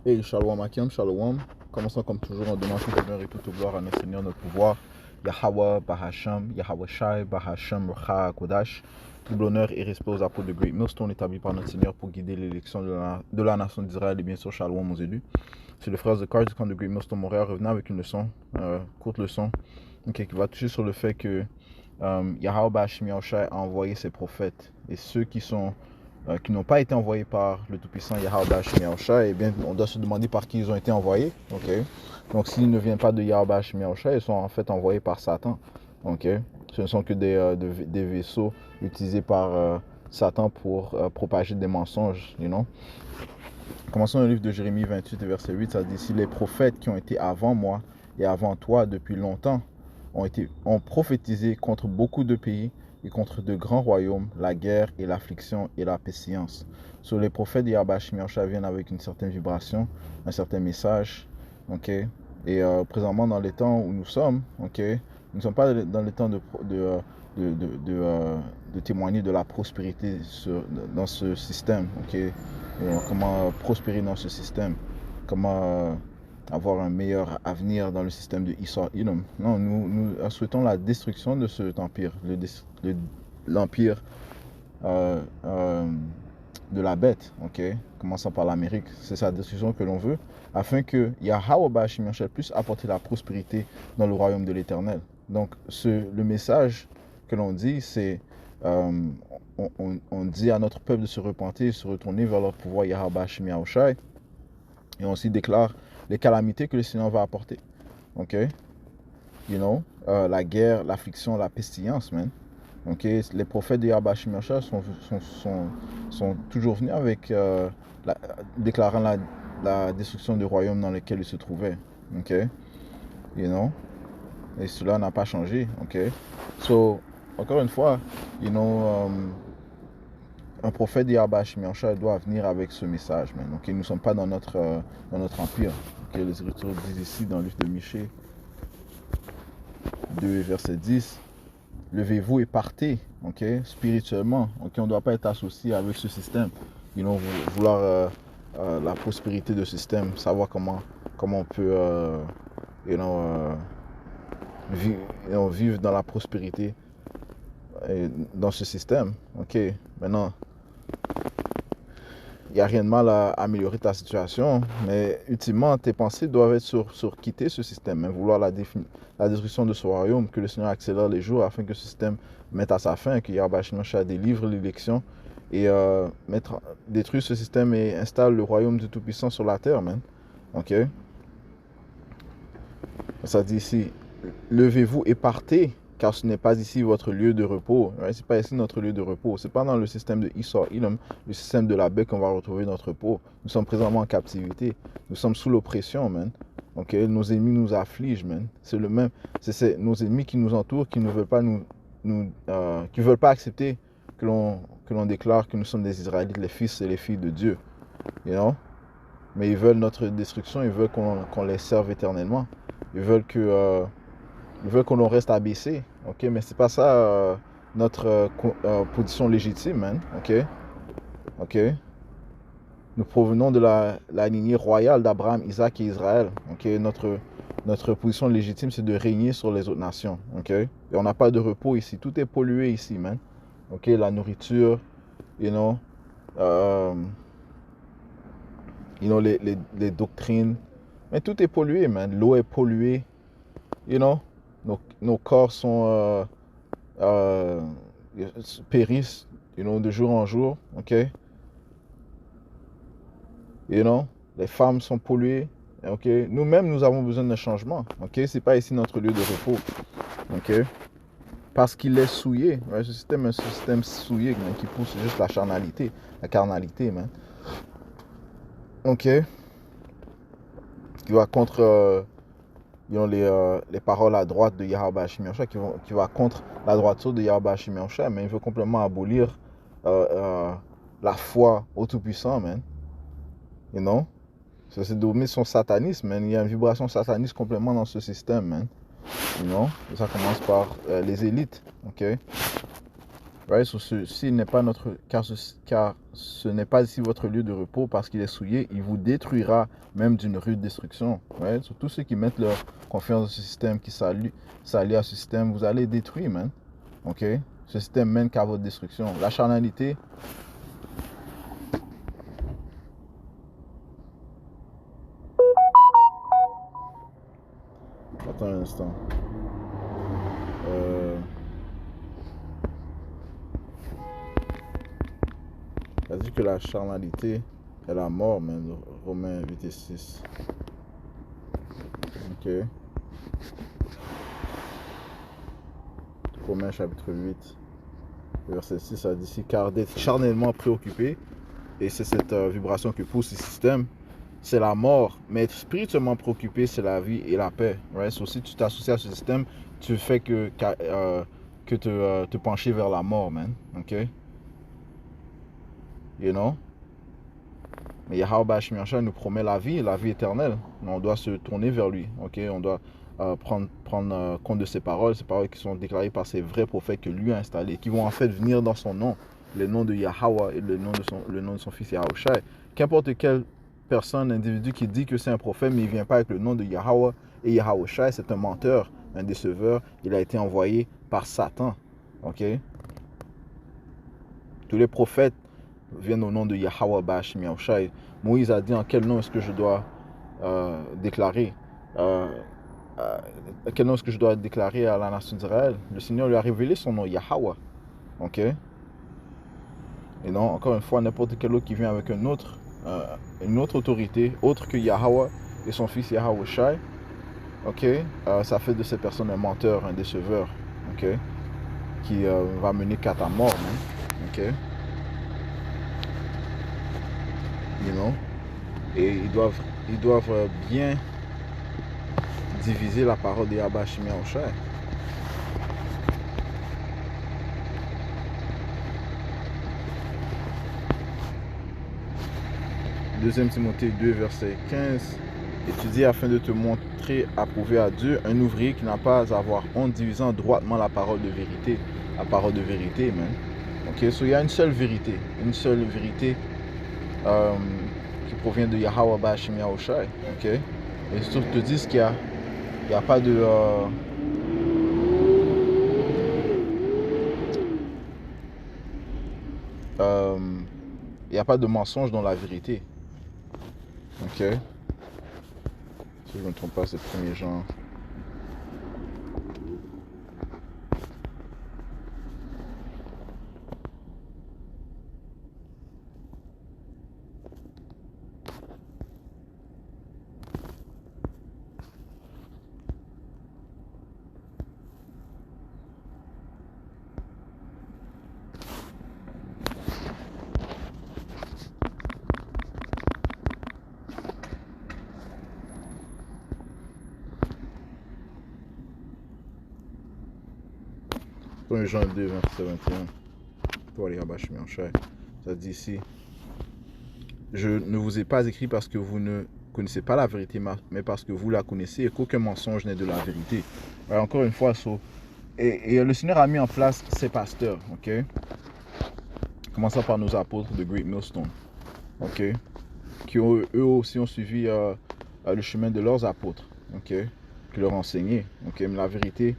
Et Shalom Akim, Shalom. Commençons comme toujours en donnant tout honneur et toute gloire à notre Seigneur, notre pouvoir. Yahweh, Bahasham, Yahweh Shai, Bahasham, Racha, Kodash. Tout honneur et respect aux apôtres de Great Millstone établis par notre Seigneur pour guider l'élection de la nation d'Israël et bien sûr Shalom aux élus. C'est le frère Zekar du camp de Great Millstone Montréal revenant avec une leçon, courte leçon, qui va toucher sur le fait que Yahweh Bahasham Yahushai a envoyé ses prophètes et ceux qui n'ont pas été envoyés par le Tout-Puissant Yahweh Shem Yahushua, eh bien, on doit se demander par qui ils ont été envoyés. Okay? Donc, s'ils ne viennent pas de Yahweh Shem Yahushua, ils sont en fait envoyés par Satan. Okay? Ce ne sont que des vaisseaux utilisés par Satan pour propager des mensonges. You know? Commençons le livre de Jérémie 28, verset 8. Ça dit, si les prophètes qui ont été avant moi et avant toi depuis longtemps ont prophétisé contre beaucoup de pays et contre de grands royaumes, la guerre et l'affliction et la pestilence. Sur les prophètes de Yahweh Shem Yahushua viennent avec une certaine vibration, un certain message. Okay? Et présentement, dans les temps où nous sommes, okay, nous ne sommes pas dans les temps de témoigner de la prospérité dans ce système. Okay? Comment prospérer dans ce système, comment avoir un meilleur avenir dans le système de Esau Edom. Non, nous souhaitons la destruction de cet empire, l'empire de la bête, ok, commençant par l'Amérique. C'est sa destruction que l'on veut, afin que Yahweh Bashim Yahshua puisse apporter la prospérité dans le royaume de l'Éternel. Donc, le message que l'on dit, c'est on dit à notre peuple de se repentir, de se retourner vers leur pouvoir Yahweh Bashim Yahushai, et on aussi déclare les calamités que le Seigneur va apporter. Ok? You know? La guerre, l'affliction, la pestilence, man. Ok? Les prophètes de Yahweh Bashim Yahushai sont toujours venus avec déclarant la destruction du royaume dans lequel ils se trouvaient. Ok? You know? Et cela n'a pas changé. Ok? So, encore une fois, you know, un prophète de Yahweh Shem Yahushua doit venir avec ce message, man. Okay? Nous ne sommes pas dans notre empire. Okay? Les Écritures disent ici dans le livre de Michée 2, verset 10, levez-vous et partez, okay? Spirituellement. Okay? On ne doit pas être associé avec ce système. You know, vouloir la prospérité de ce système, savoir comment on peut vivre dans la prospérité dans ce système. Ok, maintenant, il n'y a rien de mal à améliorer ta situation, mais ultimement, tes pensées doivent être sur quitter ce système, hein, vouloir la destruction de ce royaume, que le Seigneur accélère les jours afin que ce système mette à sa fin, que Yahweh Shemashah délivre l'élection et détruire ce système et installe le royaume du Tout-Puissant sur la terre, man. Ok? Ça dit ici, levez-vous et partez, car ce n'est pas ici votre lieu de repos. Right? Ce n'est pas ici notre lieu de repos. Ce n'est pas dans le système de Esau Edom, le système de la bête qu'on va retrouver notre repos. Nous sommes présentement en captivité. Nous sommes sous l'oppression, man. Okay? Nos ennemis nous affligent, man. C'est le même. C'est nos ennemis qui nous entourent, qui ne veulent pas qui veulent pas accepter que l'on déclare que nous sommes des Israélites, les fils et les filles de Dieu. You know? Mais ils veulent notre destruction, ils veulent qu'on les serve éternellement. Ils veulent qu'on reste abaissé, ok? Mais c'est pas ça notre position légitime, man, ok? Ok? Nous provenons de la lignée royale d'Abraham, Isaac et Israël, ok? Notre position légitime, c'est de régner sur les autres nations, ok? Et on n'a pas de repos ici, tout est pollué ici, man, ok? La nourriture, you know, les doctrines, mais tout est pollué, man. L'eau est polluée, you know? Nos corps sont périssent, you know, de jour en jour, ok? You know? Les femmes sont polluées, ok? Nous-mêmes, nous avons besoin d'un changement, ok? C'est pas ici notre lieu de repos, ok? Parce qu'il est souillé, ouais? Ce système est un système souillé, man, qui pousse juste la carnalité, man. Ok? Qui va contre les paroles à droite de Yahweh Shem Yahushua, qui va contre la droiture de Yahweh Shem Yahushua, mais il veut complètement abolir la foi au Tout-Puissant, man. You know? Ça, c'est dominer son satanisme, man. Il y a une vibration sataniste complètement dans ce système, man. You know? Et ça commence par les élites, ok? Right? So, ceci n'est pas notre, car ce n'est pas ici votre lieu de repos parce qu'il est souillé, il vous détruira même d'une rude destruction. Right? So, tous ceux qui mettent leur confiance dans ce système, qui s'allient à ce système, vous allez détruire, man. Ok? Ce système mène qu'à votre destruction. La charnalité. Attends un instant. Ça dit que la charnalité est la mort, mais Romains 8 et 6. Ok. Romains chapitre 8, verset 6, ça dit ici, car d'être charnellement préoccupé, et c'est cette vibration que pousse le système, c'est la mort, mais être spirituellement préoccupé, c'est la vie et la paix. Right? So, si tu t'associes à ce système, tu fais que te pencher vers la mort, man. Ok? You know? Mais Yahweh Shemiachai nous promet la vie éternelle. On doit se tourner vers lui. Okay? On doit prendre compte de ses paroles qui sont déclarées par ses vrais prophètes que lui a installés, qui vont en fait venir dans son nom, le nom de Yahweh et le nom de son fils Yahushai. Qu'importe quelle personne, individu qui dit que c'est un prophète, mais il ne vient pas avec le nom de Yahweh et Yahushai, c'est un menteur, un déceveur. Il a été envoyé par Satan. Okay? Tous les prophètes viennent au nom de Yahweh Bashim Yahushai. Moïse a dit en quel nom est-ce que je dois déclarer quel nom est-ce que je dois déclarer à la nation d'Israël. Le Seigneur lui a révélé son nom, Yahweh. Ok? Et non, encore une fois, n'importe quel autre qui vient avec une autre autorité, autre que Yahweh et son fils Yahushai, ok? Ça fait de cette personne un menteur, un déceveur, ok? Qui va mener qu'à ta mort, hein? Ok? You know? Et ils doivent bien diviser la parole de Yahweh Shemi Yahushai. Deuxième Timothée 2, verset 15. Étudie afin de te montrer approuvé à Dieu, un ouvrier qui n'a pas à avoir honte, divisant droitement la parole de vérité. La parole de vérité, man. Ok, so il y a une seule vérité qui provient de Yahweh Bashim Yahushai. Ok, et surtout te disent qu'il n'y a pas de il n'y a pas de mensonge dans la vérité. Ok, si je ne me trompe pas, c'est le 1er Jean. Jean 2, verset 21. Pour les Yahweh Shai. Ça dit ici, je ne vous ai pas écrit parce que vous ne connaissez pas la vérité, mais parce que vous la connaissez et qu'aucun mensonge n'est de la vérité. Alors, encore une fois, et le Seigneur a mis en place ses pasteurs, ok? Commençant par nos apôtres de Great Millstone, ok? Qui eux aussi ont suivi le chemin de leurs apôtres, ok? Qui leur ont enseigné, ok? Mais la vérité,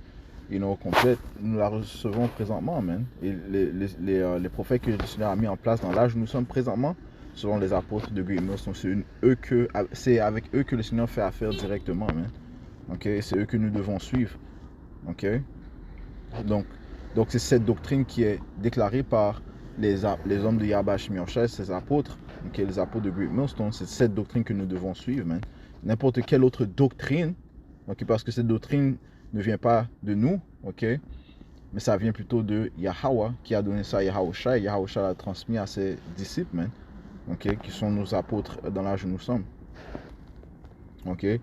complète, nous la recevons présentement, man. Et les prophètes que le Seigneur a mis en place dans l'âge où nous sommes présentement, selon les apôtres de Great Millstone, c'est avec eux que le Seigneur fait affaire directement, man. Ok? C'est eux que nous devons suivre, ok? Donc c'est cette doctrine qui est déclarée par les hommes de Yahweh Shemi Yahushai, ces apôtres, okay? Les apôtres de Great Millstone, c'est cette doctrine que nous devons suivre, man. N'importe quelle autre doctrine, okay? Parce que cette doctrine ne vient pas de nous, ok, mais ça vient plutôt de Yahweh qui a donné ça à Yahushai. Yahushai l'a transmis à ses disciples, man, ok, qui sont nos apôtres dans l'âge où nous sommes, ok.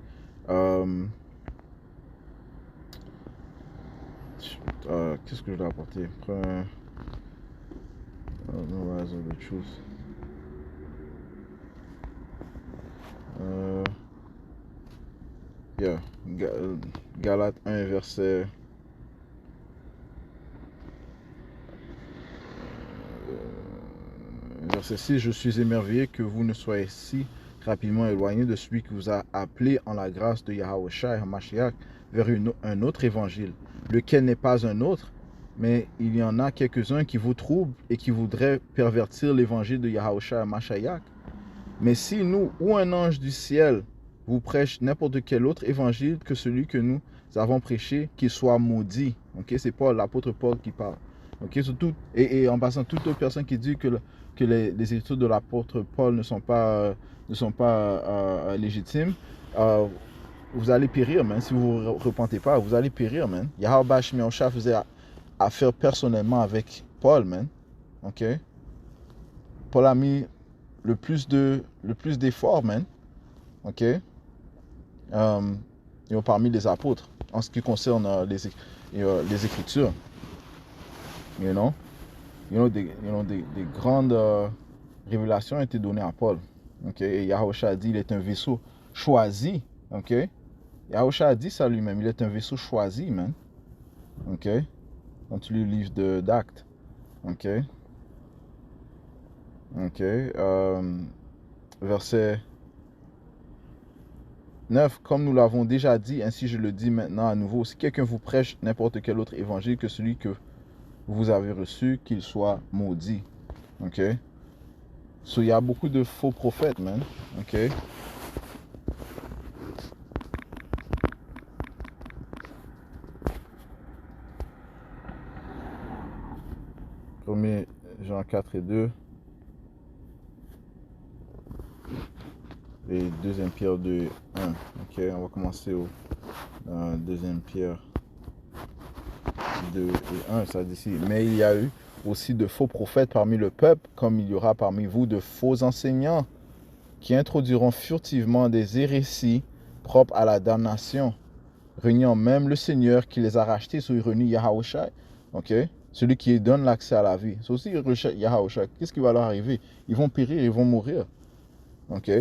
Qu'est-ce que je dois apporter? No rise of the truth. Yeah, Galates 1 verset Verset 6, je suis émerveillé que vous ne soyez si rapidement éloigné de celui qui vous a appelé en la grâce de Yahawashi HaMashiach vers un autre évangile, lequel n'est pas un autre, mais il y en a quelques-uns qui vous troublent et qui voudraient pervertir l'évangile de Yahawashi HaMashiach. Mais si nous ou un ange du ciel vous prêche n'importe quel autre évangile que celui que nous avons prêché, qu'il soit maudit. Okay? C'est Paul, l'apôtre Paul qui parle. Okay? Surtout, et en passant, toute autre personne qui dit que les écrits de l'apôtre Paul ne sont pas légitimes, vous allez périr, man. Si vous ne vous repentez pas, vous allez périr, man. Yahweh Shemiosha faisait affaire personnellement avec Paul, man. Ok? Paul a mis le plus d'efforts, man. Ok? Parmi les apôtres, en ce qui concerne les Écritures. Des grandes révélations ont été données à Paul. Okay? Et Yahushua a dit il est un vaisseau choisi. Okay? Yahushua a dit ça lui-même, il est un vaisseau choisi, man. Okay? Quand tu lis le livre d'Actes. Okay? Okay? Verset 9, comme nous l'avons déjà dit, ainsi je le dis maintenant à nouveau, si quelqu'un vous prêche n'importe quel autre évangile que celui que vous avez reçu, qu'il soit maudit. Ok? So, il y a beaucoup de faux prophètes, man. Ok? Premier Jean 4 et 2. Et deuxième Pierre 2 et 1. Ok, on va commencer au deuxième Pierre 2 et 1. Ça dit ici. Mais il y a eu aussi de faux prophètes parmi le peuple, comme il y aura parmi vous de faux enseignants qui introduiront furtivement des hérésies propres à la damnation, reniant même le Seigneur qui les a rachetés, soit il renie Yahawashi, ok? Celui qui donne l'accès à la vie. C'est aussi Yahawashi. Qu'est-ce qui va leur arriver? Ils vont périr, ils vont mourir. Ok?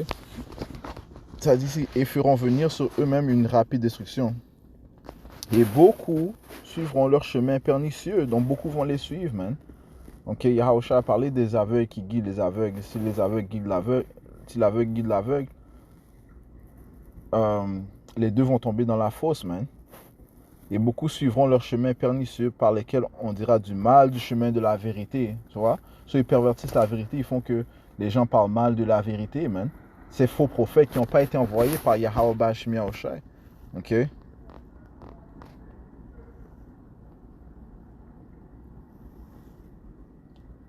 Ça dit ici, et feront venir sur eux-mêmes une rapide destruction. Et beaucoup suivront leur chemin pernicieux, donc beaucoup vont les suivre, man. Ok, Yahawashi a parlé des aveugles qui guident les aveugles. Si les aveugles guident l'aveugle, si l'aveugle guide l'aveugle, les deux vont tomber dans la fosse, man. Et beaucoup suivront leur chemin pernicieux par lesquels on dira du mal du chemin de la vérité. Tu vois? Soit ils pervertissent la vérité, ils font que les gens parlent mal de la vérité, man. Ces faux prophètes qui n'ont pas été envoyés par Yahweh Shemiosha. Ok?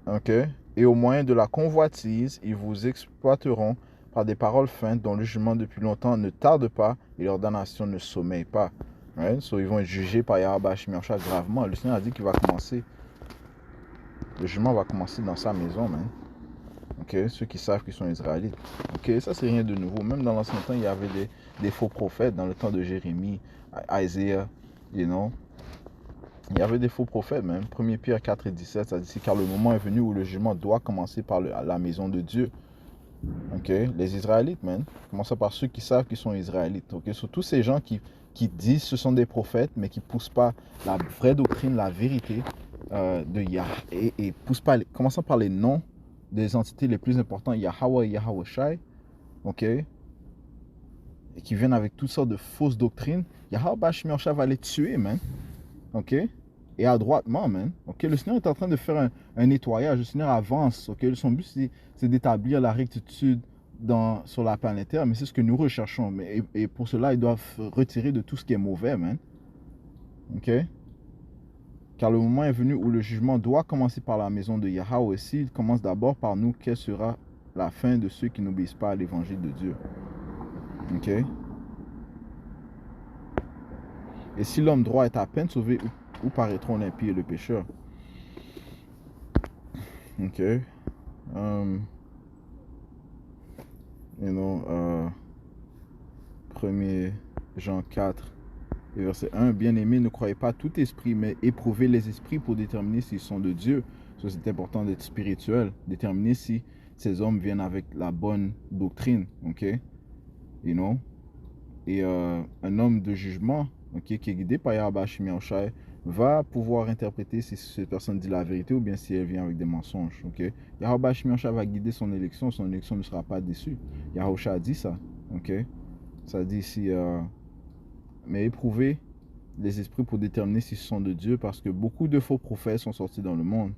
Ok? Et au moyen de la convoitise, ils vous exploiteront par des paroles feintes dont le jugement depuis longtemps ne tarde pas et leur damnation ne sommeille pas. Right? So, ils vont être jugés par Yahweh Shemiosha gravement. Le Seigneur a dit qu'il va commencer. Le jugement va commencer dans sa maison, man. Ok? Ceux qui savent qu'ils sont israélites. Ok? Ça, c'est rien de nouveau. Même dans l'ancien temps, il y avait des faux prophètes. Dans le temps de Jérémie, Isaiah, you know. Il y avait des faux prophètes même. 1 Pierre 4 et 17, ça dit car le moment est venu où le jugement doit commencer par la maison de Dieu. Ok? Les Israélites, man. Commençons par ceux qui savent qu'ils sont Israélites. Ok? Sur tous ces gens qui disent que ce sont des prophètes, mais qui ne poussent pas la vraie doctrine, la vérité de Yah. Et poussent pas, commençons par les noms des entités les plus importantes, Yahweh et Yahawashi. Ok? Et qui viennent avec toutes sortes de fausses doctrines. Yahweh Shemiosha va les tuer, man. Ok? Et adroitement, man. Ok? Le Seigneur est en train de faire un nettoyage. Le Seigneur avance. Ok? Son but, c'est d'établir la rectitude sur la planète Terre. Mais c'est ce que nous recherchons. Et pour cela, ils doivent retirer de tout ce qui est mauvais, man. Ok? Car le moment est venu où le jugement doit commencer par la maison de Yahweh. S'il commence d'abord par nous, quelle sera la fin de ceux qui n'obéissent pas à l'évangile de Dieu? Ok? Et si l'homme droit est à peine sauvé, où paraîtront l'impie et le pécheur? Ok. 1 Jean 4 et verset 1. Bien-aimés, ne croyez pas tout esprit, mais éprouvez les esprits pour déterminer s'ils sont de Dieu. C'est important d'être spirituel. Déterminer si ces hommes viennent avec la bonne doctrine. Ok? You know? Et un homme de jugement, okay, qui est guidé par Yahweh Shemiosha, va pouvoir interpréter si cette personne dit la vérité ou bien si elle vient avec des mensonges. Ok? Yahweh Shemiasha va guider son élection ne sera pas déçue. Yahusha a dit ça. Ok? Ça dit ici, mais éprouvez les esprits pour déterminer si ce sont de Dieu, parce que beaucoup de faux prophètes sont sortis dans le monde.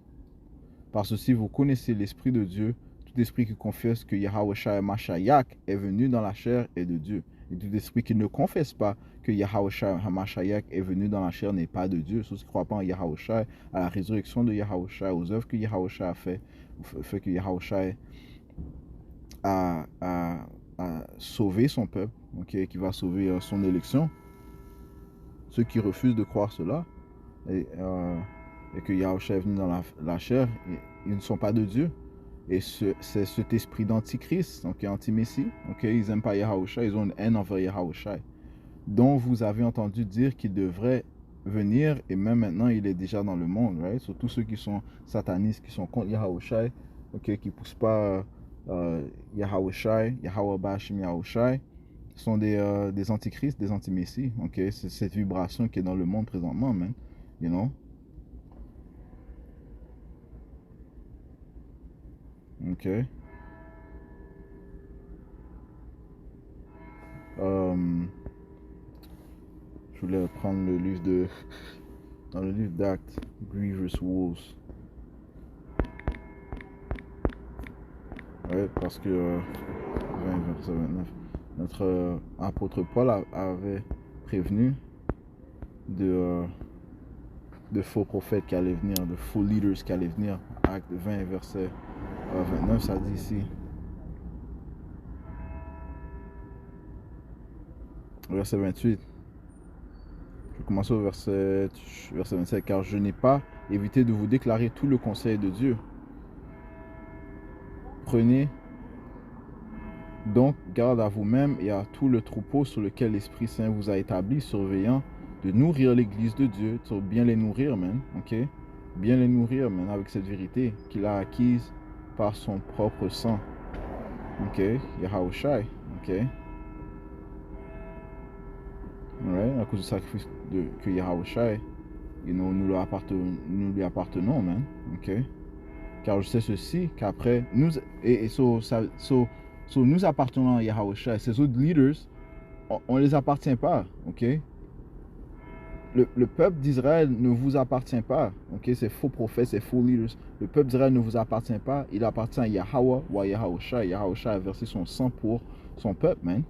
Par ceci, vous connaissez l'Esprit de Dieu. Tout esprit qui confesse que Yahweh Shai Mashayak est venu dans la chair est de Dieu. Et tout esprit qui ne confesse pas que Yahweh Shai Mashayak est venu dans la chair n'est pas de Dieu. Ceux qui ne croient pas en Yahweh Shai, à la résurrection de Yahweh Shai, aux œuvres que Yahweh Shai a fait que Yahweh Shai a sauvé son peuple, okay, qui va sauver son élection. Ceux qui refusent de croire cela, et que Yahweh est venu dans la chair, ils ne sont pas de Dieu. Et c'est cet esprit d'antichrist, donc anti-messie. Okay, ils n'aiment pas Yahweh, ils ont une haine envers Yahweh, dont vous avez entendu dire qu'il devrait venir, et même maintenant il est déjà dans le monde. Right? So, tous ceux qui sont satanistes, qui sont contre Yahweh, okay, qui ne poussent pas Yahweh, Yahweh Bashim Yahweh, sont des antichrists, des anti-messies. Okay? C'est cette vibration qui est dans le monde présentement, man. You know? Ok. Je voulais prendre le livre de... Dans le livre d'Actes, Grievous Wolves. Ouais, parce que 20, verset 29. Notre apôtre Paul avait prévenu de faux prophètes qui allaient venir, de faux leaders qui allaient venir. Acte 20, verset 29, ça dit ici. Verset 28. Je commence au verset 27. Car je n'ai pas évité de vous déclarer tout le conseil de Dieu. Prenez donc garde à vous-même et à tout le troupeau sur lequel l'Esprit Saint vous a établi, surveillant de nourrir l'Église de Dieu. Bien les nourrir, man. Ok? Bien les nourrir, man, avec cette vérité qu'il a acquise par son propre sang. Ok? Yahushai. Ok? Ouais, à cause du sacrifice que Yahushai, nous lui appartenons, man. Ok? Car je sais ceci, qu'après, nous appartenons à Yahushua. Ces autres leaders, on ne les appartient pas, ok? Le peuple d'Israël ne vous appartient pas, ok? Ces faux prophètes, ces faux leaders. Le peuple d'Israël ne vous appartient pas, il appartient à Yahweh ou à Yahushua. Yahushua a versé son sang pour son peuple, man.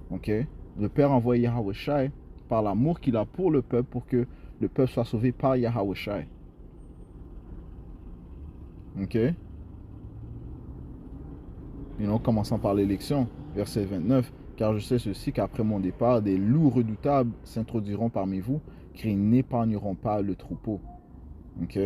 Ok? Le Père a envoyé Yahushua par l'amour qu'il a pour le peuple, pour que le peuple soit sauvé par Yahushua. Ok? Commençant par l'élection, verset 29. Car je sais ceci, qu'après mon départ, des loups redoutables s'introduiront parmi vous, qui n'épargneront pas le troupeau. Ok?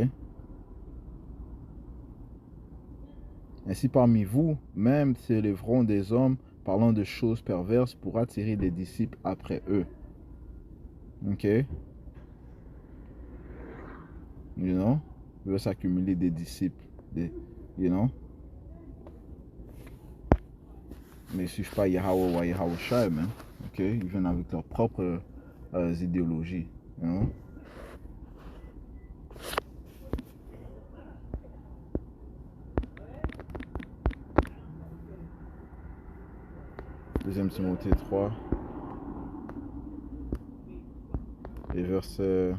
Ainsi parmi vous, même s'élèveront des hommes parlant de choses perverses pour attirer des disciples après eux. Ok? Ils veulent s'accumuler des disciples. Mais ils ne suivent pas Yahweh ou Yahushua, man. Ok? Ils viennent avec leurs propres idéologies. Deuxième Timothée 3 et verset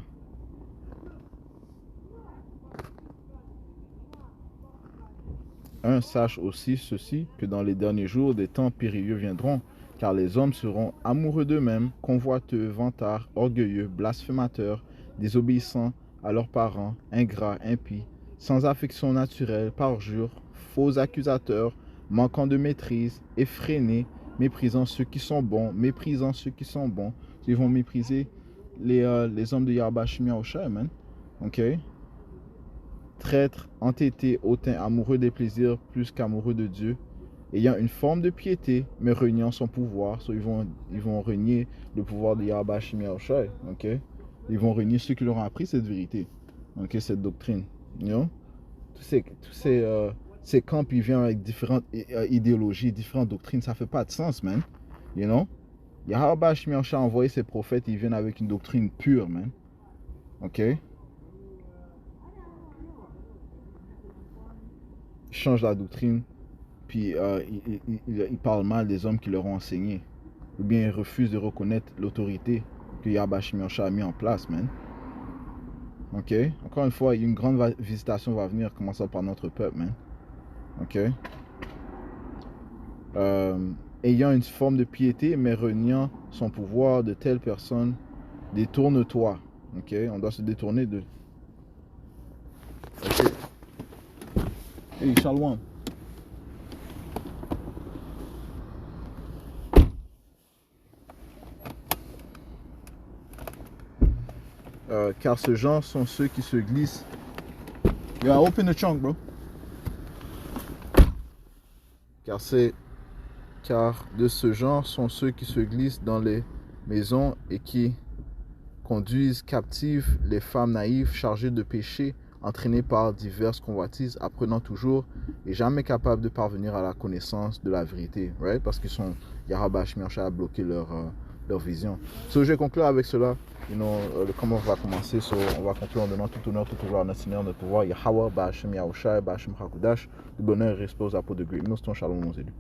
1. Sache aussi ceci, que dans les derniers jours, des temps périlleux viendront, car les hommes seront amoureux d'eux-mêmes, convoiteux, vantards, orgueilleux, blasphémateurs, désobéissants à leurs parents, ingrats, impies, sans affection naturelle, parjures, faux accusateurs, manquant de maîtrise, effrénés, méprisant ceux qui sont bons, méprisant ceux qui sont bons. Ils vont mépriser les hommes de Yahweh Shemiah Oshai, man. Ok? Traîtres, entêtés, hautains, amoureux des plaisirs plus qu'amoureux de Dieu, ayant une forme de piété, mais reniant son pouvoir. Ils vont renier le pouvoir de Yahweh Shemiah Oshai. Ok? Ils vont renier ceux qui leur ont appris cette vérité. Ok? Cette doctrine. Tous ces camps, ils viennent avec différentes idéologies, différentes doctrines. Ça fait pas de sens, man. Yahweh Shemiah Oshai a envoyé ses prophètes, ils viennent avec une doctrine pure, man. Ok? changent la doctrine, puis ils parlent mal des hommes qui leur ont enseigné, ou bien ils refusent de reconnaître l'autorité que Yahweh Hashem Yahushua a mis en place, man. Ok? Encore une fois, une grande visitation va venir, commençant par notre peuple, man. Ok? Ayant une forme de piété, mais reniant son pouvoir, de telles personnes, détourne-toi. Ok? On doit se détourner de... Ok? Hey, Shalom. Car ce genre sont ceux qui se glissent. Yeah, open the trunk, bro. Car de ce genre sont ceux qui se glissent dans les maisons et qui conduisent captives les femmes naïves chargées de péchés, entraînées par diverses convoitises, apprenant toujours et jamais capables de parvenir à la connaissance de la vérité, right? Parce qu'ils sont Yahweh Hashem Yahushua a bloqué leur vision. So, je vais conclure avec cela. Le comment va commencer. So, on va conclure en donnant tout honneur, tout pouvoir à notre Seigneur, notre pouvoir. Yahweh Hashem Yahushua, Hashem Hakudash. Le bonheur et respect aux apôtres de Great Millstone. Shalom, nos élus.